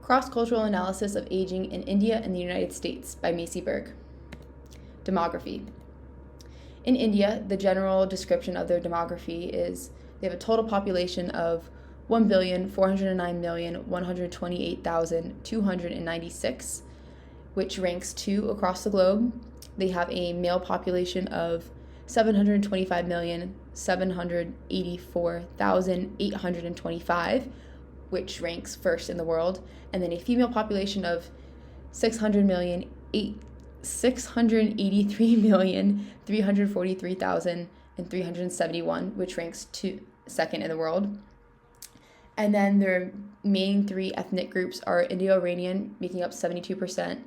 Cross-Cultural Analysis of Aging in India and the United States by Macy Berg. Demography. In India, the general description of their demography is they have a total population of 1,409,128,296, which ranks 2 across the globe. They have a male population of 725,784,825, which ranks first in the world, and then a female population of 683,343,371, which ranks second in the world. And then their main 3 ethnic groups are Indo-Iranian, making up 72%,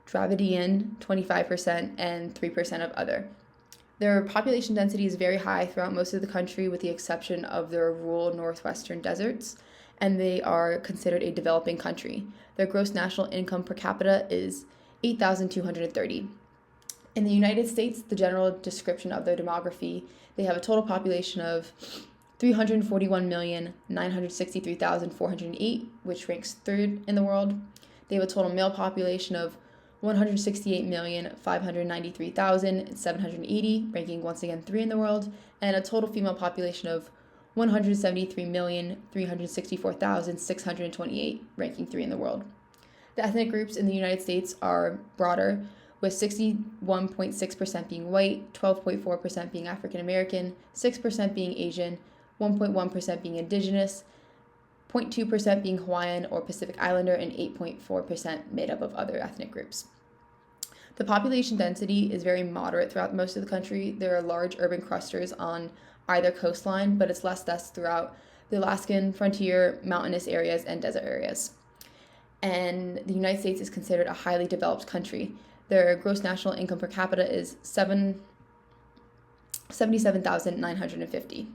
Dravidian, 25%, and 3% of other. Their population density is very high throughout most of the country, with the exception of their rural northwestern deserts, and they are considered a developing country. Their gross national income per capita is $8,230. In the United States, the general description of their demography, they have a total population of 341,963,408, which ranks 3rd in the world. They have a total male population of 168,593,780, ranking once again 3 in the world, and a total female population of 173,364,628, ranking 3 in the world. The ethnic groups in the United States are broader, with 61.6% being white, 12.4% being African American, 6% being Asian, 1.1% being Indigenous, 0.2% being Hawaiian or Pacific Islander, and 8.4% made up of other ethnic groups. The population density is very moderate throughout most of the country. There are large urban clusters on either coastline, but it's less thus throughout the Alaskan frontier, mountainous areas, and desert areas. And the United States is considered a highly developed country. Their gross national income per capita is $77,950.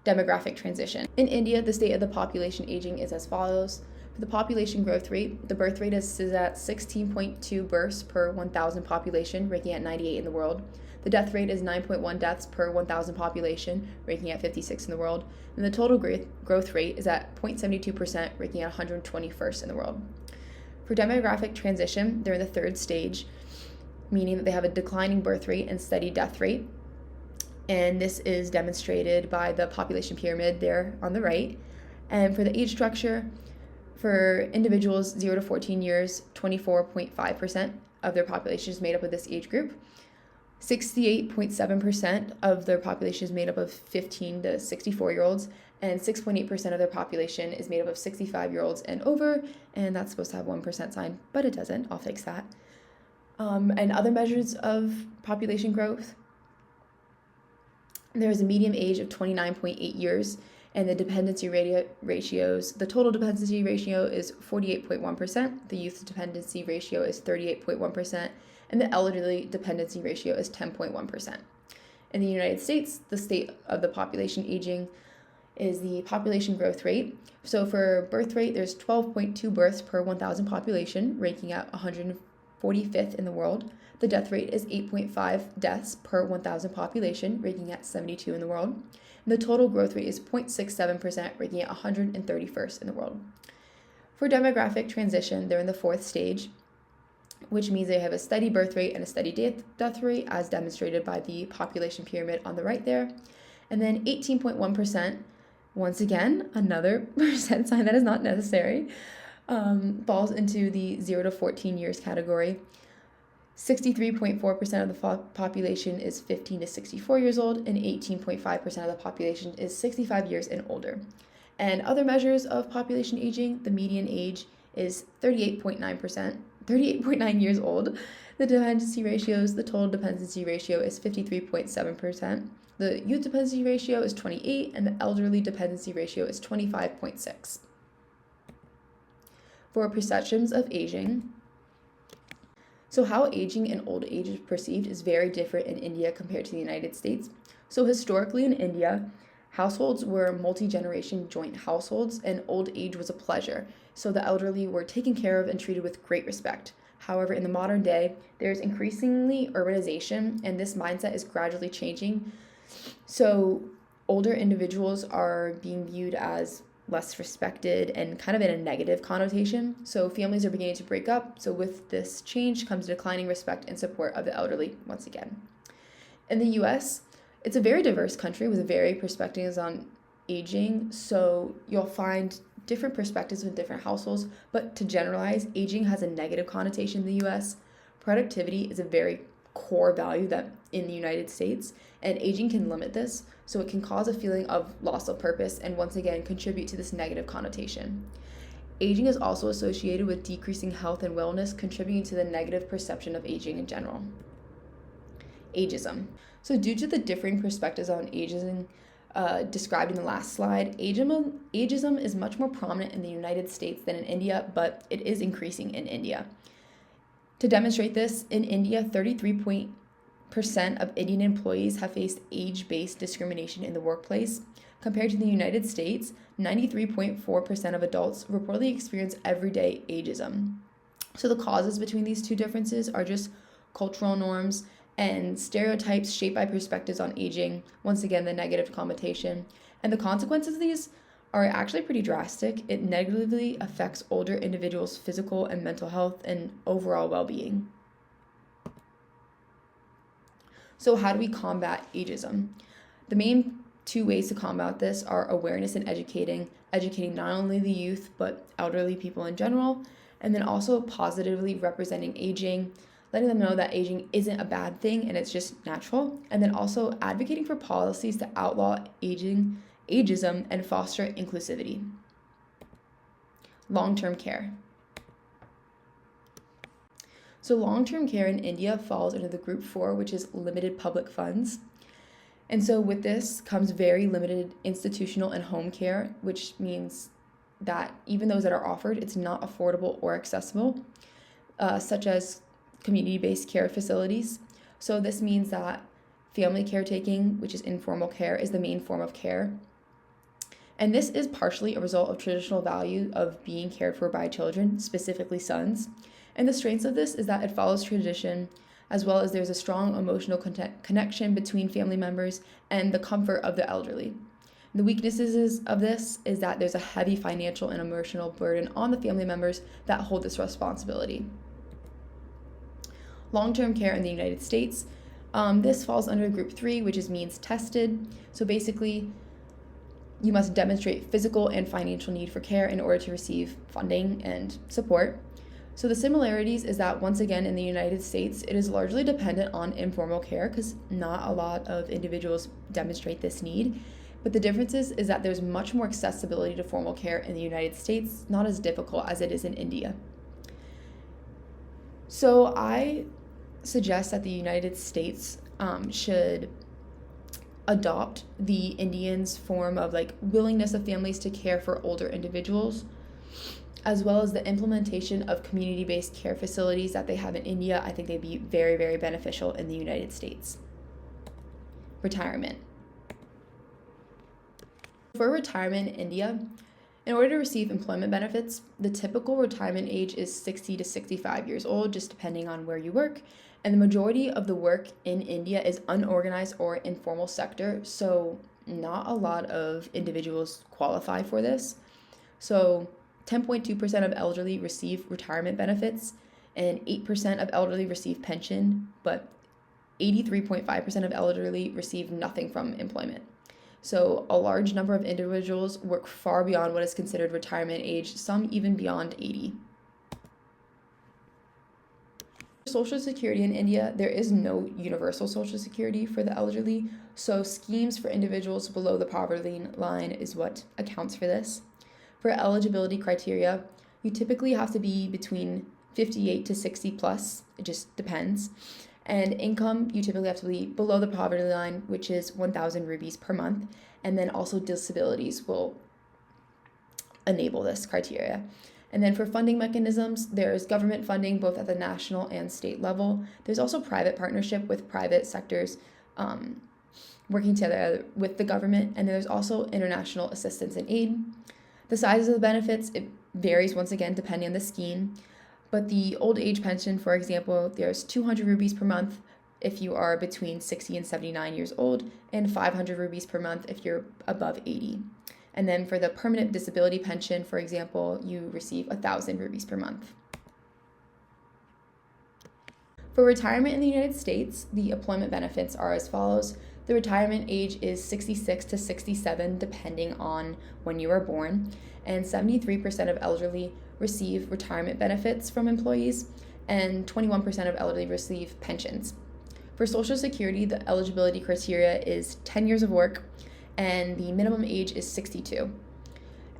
Demographic transition. In India, the state of the population aging is as follows. For the population growth rate, the birth rate is at 16.2 births per 1,000 population, ranking at 98 in the world. The death rate is 9.1 deaths per 1,000 population, ranking at 56 in the world. And the total growth rate is at 0.72%, ranking at 121st in the world. For demographic transition, they're in the 3rd stage, meaning that they have a declining birth rate and steady death rate. And this is demonstrated by the population pyramid there on the right. And for the age structure, for individuals 0 to 14 years, 24.5% of their population is made up of this age group. 68.7% of their population is made up of 15 to 64-year-olds, and 6.8% of their population is made up of 65-year-olds and over, and that's supposed to have 1% sign, but it doesn't. I'll fix that. And other measures of population growth, there is a median age of 29.8 years, and the dependency ratios, the total dependency ratio is 48.1%, the youth dependency ratio is 38.1%, and the elderly dependency ratio is 10.1%. In the United States, the state of the population aging is the population growth rate. So for birth rate, there's 12.2 births per 1,000 population, ranking at 145th in the world. The death rate is 8.5 deaths per 1,000 population, ranking at 72 in the world. And the total growth rate is 0.67%, ranking at 131st in the world. For demographic transition, they're in the 4th stage, which means they have a steady birth rate and a steady death rate, as demonstrated by the population pyramid on the right there. And then 18.1%, once again, another percent sign that is not necessary, falls into the 0 to 14 years category. 63.4% of the population is 15 to 64 years old, and 18.5% of the population is 65 years and older. And other measures of population aging, the median age is 38.9 years old. The dependency ratios, the total dependency ratio is 53.7%. The youth dependency ratio is 28, and the elderly dependency ratio is 25.6. For perceptions of aging, so how aging and old age is perceived is very different in India compared to the United States. So historically in India, households were multi-generation joint households, and old age was a pleasure. So the elderly were taken care of and treated with great respect. However, in the modern day, there's increasingly urbanization, and this mindset is gradually changing. So older individuals are being viewed as less respected and kind of in a negative connotation. So families are beginning to break up. So with this change comes declining respect and support of the elderly once again. In the US, it's a very diverse country with varied perspectives on aging. So you'll find different perspectives in different households, but to generalize, aging has a negative connotation in the US. Productivity is a very core value that in the United States, and aging can limit this, so it can cause a feeling of loss of purpose and once again contribute to this negative connotation. Aging is also associated with decreasing health and wellness, contributing to the negative perception of aging in general. Ageism. So due to the differing perspectives on ageism described in the last slide, ageism is much more prominent in the United States than in India, but it is increasing in India. To demonstrate this, in India, 33% of Indian employees have faced age-based discrimination in the workplace. Compared to the United States, 93.4% of adults reportedly experience everyday ageism. So the causes between these two differences are just cultural norms and stereotypes shaped by perspectives on aging, once again, the negative connotation. And the consequences of these are actually pretty drastic. It negatively affects older individuals' physical and mental health and overall well-being. So how do we combat ageism? The main two ways to combat this are awareness and educating not only the youth, but elderly people in general, and then also positively representing aging, letting them know that aging isn't a bad thing and it's just natural, and then also advocating for policies to outlaw ageism and foster inclusivity. Long-term care. So long-term care in India falls under the group 4, which is limited public funds. And so with this comes very limited institutional and home care, which means that even those that are offered, it's not affordable or accessible, such as community-based care facilities. So this means that family caretaking, which is informal care, is the main form of care. And this is partially a result of traditional value of being cared for by children, specifically sons. And the strengths of this is that it follows tradition, as well as there's a strong emotional connection between family members and the comfort of the elderly. The weaknesses of this is that there's a heavy financial and emotional burden on the family members that hold this responsibility. Long-term care in the United States, this falls under group 3, which is means tested. So basically, you must demonstrate physical and financial need for care in order to receive funding and support. So the similarities is that once again in the United States, it is largely dependent on informal care because not a lot of individuals demonstrate this need. But the differences is that there's much more accessibility to formal care in the United States, not as difficult as it is in India. So I suggest that the United States should adopt the Indians' form of willingness of families to care for older individuals, as well as the implementation of community-based care facilities that they have in India. I think they'd be very, very beneficial in the United States. Retirement. For retirement in India, in order to receive employment benefits, the typical retirement age is 60 to 65 years old, just depending on where you work. And the majority of the work in India is unorganized or informal sector, so not a lot of individuals qualify for this. So 10.2% of elderly receive retirement benefits, and 8% of elderly receive pension, but 83.5% of elderly receive nothing from employment. So a large number of individuals work far beyond what is considered retirement age, some even beyond 80. Social Security in India, there is no universal Social Security for the elderly, so schemes for individuals below the poverty line is what accounts for this. For eligibility criteria, you typically have to be between 58 to 60 plus, it just depends. And income, you typically have to be below the poverty line, which is 1,000 rupees per month. And then also disabilities will enable this criteria. And then for funding mechanisms, there's government funding both at the national and state level. There's also private partnership with private sectors working together with the government. And there's also international assistance and aid. The size of the benefits, it varies once again depending on the scheme. But the old age pension, for example, there's 200 rupees per month if you are between 60 and 79 years old, and 500 rupees per month if you're above 80. And then for the permanent disability pension, for example, you receive 1,000 rupees per month. For retirement in the United States, the employment benefits are as follows. The retirement age is 66 to 67, depending on when you were born, and 73% of elderly receive retirement benefits from employees, and 21% of elderly receive pensions. For Social Security, the eligibility criteria is 10 years of work, and the minimum age is 62.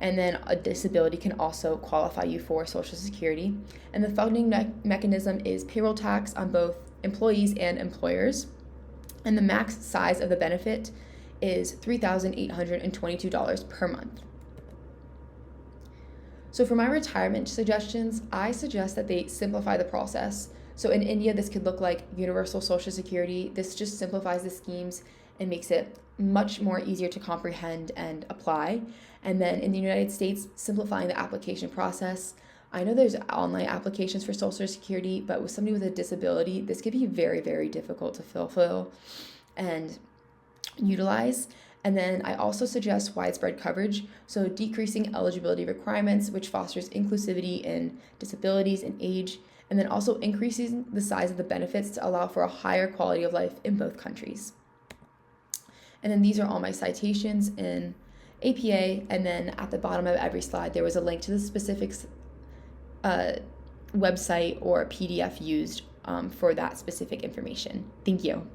And then a disability can also qualify you for Social Security. And the funding mechanism is payroll tax on both employees and employers. And the max size of the benefit is $3,822 per month. So for my retirement suggestions, I suggest that they simplify the process. So in India, this could look like universal Social Security. This just simplifies the schemes and makes it much more easier to comprehend and apply. And then in the United States, simplifying the application process. I know there's online applications for Social Security, but with somebody with a disability, this could be very, very difficult to fulfill and utilize. And then I also suggest widespread coverage, so decreasing eligibility requirements, which fosters inclusivity in disabilities and age, and then also increasing the size of the benefits to allow for a higher quality of life in both countries. And then these are all my citations in APA, and then at the bottom of every slide, there was a link to the specific website or PDF used for that specific information. Thank you.